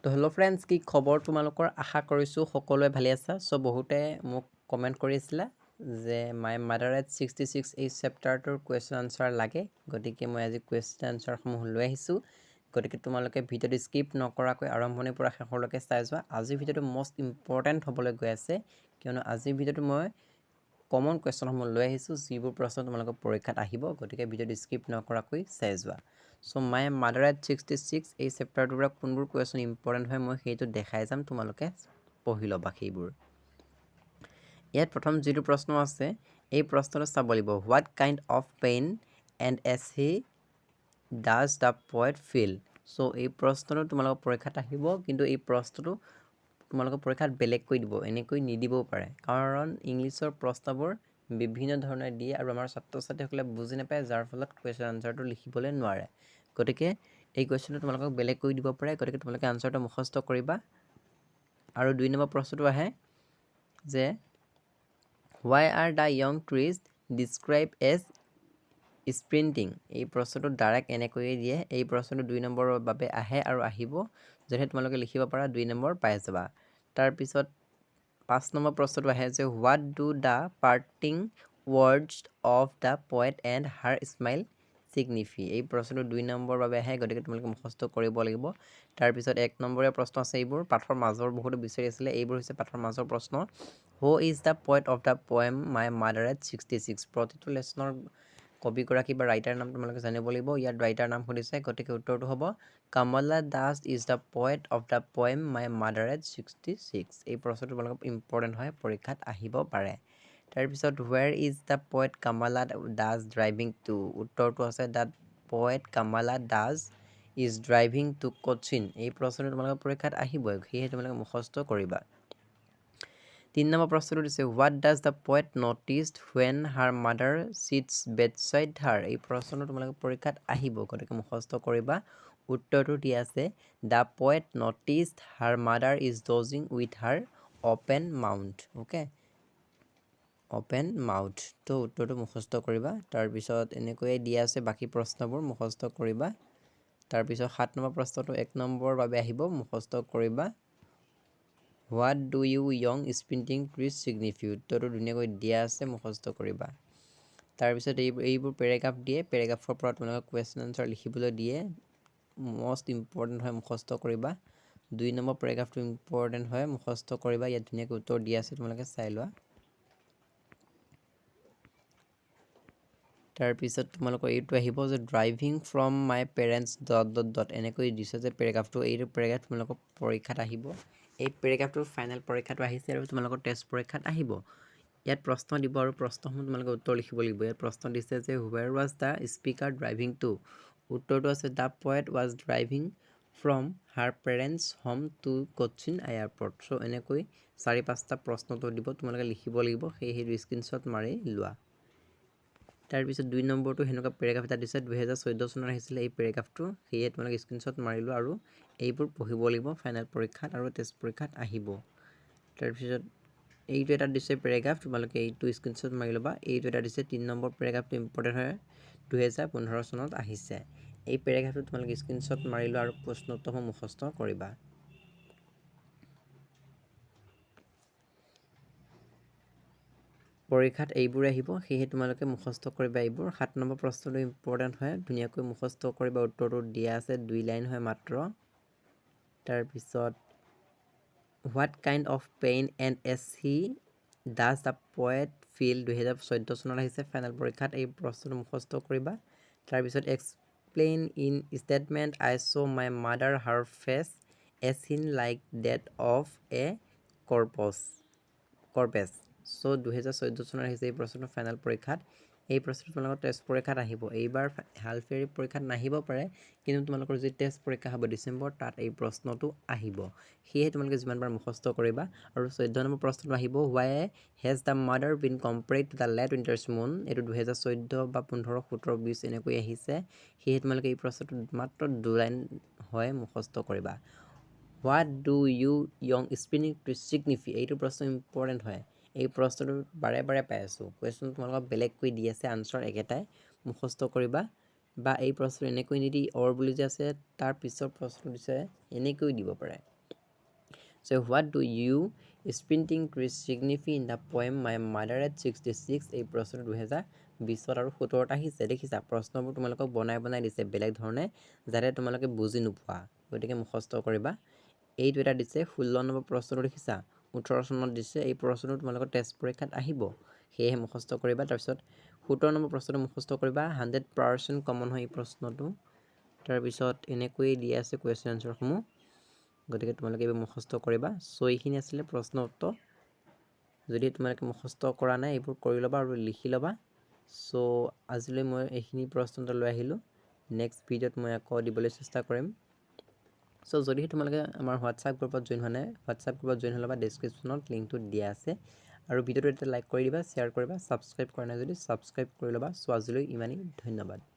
তো hello' friends, কি খবৰ তোমালোকৰ? আশা কৰিছোঁ সকলোৱে ভালে আছা। চ' বহুতে মোক কমেণ্ট কৰিছিলা যে মাই মাদাৰ এট 66 এই চেপ্টাৰটোৰ কুৱেশ্যন আনচাৰ লাগে। গতিকে মই আজি কুৱেশ্যন আনচাৰসমূহ লৈ আহিছোঁ। গতিকে তোমালোকে ভিডিঅ'টো স্কিপ নকৰাকৈ আৰম্ভণিৰ পৰা শেষলৈকে চাই যোৱা। আজিৰ ভিডিঅ'টো মষ্ট ইম্পৰ্টেণ্ট হ'বলৈ গৈ আছে, কিয়নো আজিৰ ভিডিঅ'টো মই কমন কুৱেশ্যনসমূহ লৈ আহিছোঁ, যিবোৰ প্ৰশ্ন তোমালোকৰ পৰীক্ষাত আহিব। গতিকে ভিডিঅ'টো স্কিপ নকৰাকৈ চাই যোৱা। চ' মাই মাদাৰ এট 66 এই চেপ্টাৰটোৰ পৰা কোনবোৰ কুৱেশ্যন ইম্পৰ্টেণ্ট হয় মই সেইটো দেখাই যাম, তোমালোকে পঢ়ি ল'বা সেইবোৰ। ইয়াত প্ৰথম যিটো প্ৰশ্ন আছে, এই প্ৰশ্নটো চাব লাগিব। What kind of pain and ache he does the poet feel? So' এই প্ৰশ্নটো তোমালোকৰ পৰীক্ষাত আহিব, কিন্তু এই প্ৰশ্নটো তোমালোকৰ পৰীক্ষাত বেলেগকৈ দিব, এনেকৈ নিদিবও পাৰে। কাৰণ ইংলিছৰ প্ৰশ্নবোৰ বিভিন্ন ধৰণে দিয়ে আৰু আমাৰ ছাত্ৰ ছাত্ৰীসকলে বুজি নাপায়, যাৰ ফলত কুৱেশ্যন আনচাৰটো লিখিবলৈ নোৱাৰে। গতিকে এই কুৱেশ্যনটো তোমালোকক বেলেগকৈ দিব পাৰে, গতিকে তোমালোকে আনচাৰটো মুখস্থ কৰিবা। আৰু 2 নম্বৰ প্ৰশ্নটো আহে যে why are the young trees described as sprinting? এই প্ৰশ্নটো ডাইৰেক্ট এনেকৈয়ে দিয়ে। এই প্ৰশ্নটো 2 নম্বৰৰ বাবে আহে আৰু আহিব, যদিহে তোমালোকে লিখিব পাৰা 2 নম্বৰ পাই যাবা। তাৰপিছত 5 নম্বৰ প্ৰশ্নটো আহে যে what do the parting words of the poet and her smile signify? এই প্ৰশ্নটো 2 নম্বৰৰ বাবে আহে, গতিকে তোমালোকে মুখস্থ কৰিব লাগিব। তাৰপিছত 1 নম্বৰীয়া প্ৰশ্ন আছে, এইবোৰ পাঠৰ মাজৰ বহুতো বিচাৰি আছিলে, এইবোৰ হৈছে পাঠৰ মাজৰ প্ৰশ্ন। Who is the poet of the poem my mother at 66? প্ৰতিটো লেচনৰ কবিগৰাকী বা ৰাইটাৰ নাম তোমালোকে জানিব লাগিব। ইয়াত ৰাইটাৰ নাম সুধিছে, গতিকে উত্তৰটো হ'ব Kamala Das is the poet of the poem my mother at 66। এই প্ৰশ্নটো তোমালোকৰ ইম্পৰ্টেণ্ট হয়, পৰীক্ষাত আহিব পাৰে। তাৰপিছত where is the poet Kamala Das driving to? উত্তৰটো আছে the poet Kamala Das is driving to Cochin. এই প্ৰশ্নটো তোমালোকৰ পৰীক্ষাত আহিবই, সেয়েহে তোমালোকে মুখস্থ কৰিবা। 3 নম্বৰ প্ৰশ্নটো দিছে what does the poet noticed when her mother sits bedside her? এই প্ৰশ্নটো তোমালোকৰ পৰীক্ষাত আহিব, গতিকে মুখস্থ কৰিবা। উত্তৰটো দিয়া আছে the poet noticed her mother is dozing with her open mouth. Okay, open mouth. তো উত্তৰটো মুখস্থ কৰিবা। তাৰপিছত এনেকৈয়ে দিয়া আছে বাকী প্ৰশ্নবোৰ, মুখস্থ কৰিবা। তাৰপিছত 7 নম্বৰ প্ৰশ্নটো 1 নম্বৰৰ বাবে আহিব, মুখস্থ কৰিবা। What do you young sprinting trees signify? উত্তৰটো ধুনীয়াকৈ দিয়া আছে, মুখস্থ কৰিবা। তাৰপিছত এইবোৰ পেৰেগ্ৰাফ দিয়ে, পেৰেগ্ৰাফৰ পৰা তোমালোকে কুৱেশ্যন আনচাৰ লিখিবলৈ দিয়ে। মষ্ট ইম্পৰ্টেণ্ট হয়, মুখস্থ কৰিবা। 2 নম্বৰ পেৰেগ্ৰাফটো ইম্পৰ্টেণ্ট হয়, মুখস্থ কৰিবা। ইয়াত ধুনীয়াকৈ উত্তৰ দিয়া আছে, তোমালোকে চাই লোৱা। তাৰপিছত তোমালোকৰ এইটো আহিব যে ড্ৰাইভিং ফ্ৰম মাই পেৰেণ্টছ ... এনেকৈ দিছে যে পেৰেগ্ৰাফটো, এইটো পেৰেগ্ৰাফ তোমালোকৰ পৰীক্ষাত আহিব। এই পেৰেগ্ৰাফটোৰ ফাইনেল পৰীক্ষাটো আহিছে আৰু তোমালোকৰ টেষ্ট পৰীক্ষাত আহিব। ইয়াত প্ৰশ্ন দিব আৰু প্ৰশ্নসমূহ তোমালোকে উত্তৰ লিখিব লাগিব। ইয়াত প্ৰশ্ন দিছে যে where was the speaker driving to? উত্তৰটো আছে the poet was driving from her parents home to Cochin airport. So' এনেকৈ 4-5টা প্ৰশ্নটো দিব, তোমালোকে লিখিব লাগিব, সেয়েহে স্ক্ৰীনশ্বট মাৰি লোৱা। তাৰপিছত 2 নম্বৰটো সেনেকুৱা পেৰেগ্ৰাফ এটা দিছে, 2014 চনত আহিছিলে এই পেৰেগ্ৰাফটো, সেয়ে তোমালোকে স্ক্ৰীনশ্বট মাৰি লোৱা আৰু এইবোৰ পঢ়িব লাগিব ফাইনেল পৰীক্ষাত আৰু টেষ্ট পৰীক্ষাত আহিব। তাৰপিছত এইটো এটা দিছে পেৰেগ্ৰাফ, তোমালোকে এইটো স্ক্ৰীনশ্বট মাৰি ল'বা। এইটো এটা দিছে 3 নম্বৰ পেৰেগ্ৰাফটো ইম্পৰ্টেণ্ট হয়, 2015 চনত আহিছে। এই পেৰেগ্ৰাফটো তোমালোকে স্ক্ৰীনশ্বট মাৰি লোৱা আৰু প্ৰশ্ন উত্তৰসমূহ মুখস্থ কৰিবা। পৰীক্ষাত এইবোৰ আহিব, সেয়েহে তোমালোকে মুখস্থ কৰিবা এইবোৰ। 7 নম্বৰ প্ৰশ্নটো ইম্পৰ্টেণ্ট হয়, ধুনীয়াকৈ মুখস্থ কৰিবা। উত্তৰটো দিয়া আছে, 2 লাইন হয় মাত্ৰ। তাৰপিছত what kind of pain and ache he does the poet feel? 2014 চনত আহিছে ফাইনেল পৰীক্ষাত, এই প্ৰশ্নটো মুখস্থ কৰিবা। তাৰপিছত explain in statement I saw' my mother her face a thin like that of a corpse. চ' 2014 চনত আহিছে এই প্ৰশ্নটো ফাইনেল পৰীক্ষাত। এই প্ৰশ্নটো তোমালোকৰ টেষ্ট পৰীক্ষাত আহিব। এইবাৰ হাল ফেৰী পৰীক্ষাত নাহিব পাৰে, কিন্তু তোমালোকৰ যি টেষ্ট পৰীক্ষা হ'ব ডিচেম্বৰ, তাত এই প্ৰশ্নটো আহিব। সেয়েহে তোমালোকে যিমানবাৰ মুখস্থ কৰিবা। আৰু 14 নম্বৰ প্ৰশ্নটো আহিব why has the mother been compared to the late winter's moon? এইটো 2014 বা 15, 17, 20 এনেকৈ আহিছে, সেয়েহে তোমালোকে এই প্ৰশ্নটো মাত্ৰ 2 লাইন হয়, মুখস্থ কৰিবা। What do you young spinning trees signify? এইটো প্ৰশ্ন ইম্পৰ্টেণ্ট হয়, এই প্ৰশ্নটো বাৰে বাৰে পাই আছোঁ। কুৱেশ্যন তোমালোকক বেলেগকৈ দি আছে, আনচাৰ একেটাই, মুখস্থ কৰিবা। বা এই প্ৰশ্ন এনেকৈ নিদি অৰ বুলি যে আছে তাৰ পিছৰ প্ৰশ্ন দিছে এনেকৈ দিব পাৰে। So what do you sprinting trees signify in the poem My Mother at 66? এই প্ৰশ্নটো 2020 আৰু 17 আহিছে দেখিছা প্ৰশ্নবোৰ তোমালোকক বনাই দিছে বেলেগ ধৰণে যাতে তোমালোকে বুজি নোপোৱা গতিকে মুখস্থ কৰিবা এইটো এটা দিছে 16 নম্বৰ প্ৰশ্নটো দেখিছা 18 চনত দিছে এই প্ৰশ্নটো তোমালোকৰ টেষ্ট পৰীক্ষাত আহিব সেয়ে মুখস্থ কৰিবা তাৰ পিছত 17 নম্বৰ প্ৰশ্নটো মুখস্থ কৰিবা 100% কমন হয় এই প্ৰশ্নটো তাৰ পিছত এনেকৈ দিয়া আছে কোৱেশ্চন আনসাৰ সমূহ গতিকে তোমালোকে এইবোৰ মুখস্থ কৰিবা সো এইখিনি আছিল প্ৰশ্ন উত্তৰ যদি তোমালোকে মুখস্থ কৰা নাই এইবোৰ কৰি ল'বা আৰু লিখি ল'বা সো আজিলৈ মই এইখিনি প্ৰশ্নটো লৈ আহিলো নেক্সট ভিডিঅ'ত মই আকৌ দিবলৈ চেষ্টা কৰিম সো যদি তোমালোকে আমাৰ হোৱাটছআপ গ্ৰুপত জয়েন হোৱা নাই হোৱাটছআপ গ্ৰুপত জয়েন হ'বা ডেছক্ৰিপশ্যনত লিংকটো দিয়া আছে আৰু ভিডিঅ'টো এটা লাইক কৰি দিবা শ্বেয়াৰ কৰিবা ছাবস্ক্ৰাইব কৰা নাই যদি ছাবস্ক্ৰাইব কৰি ল'বা সো আজিলৈ ইমানেই ধন্যবাদ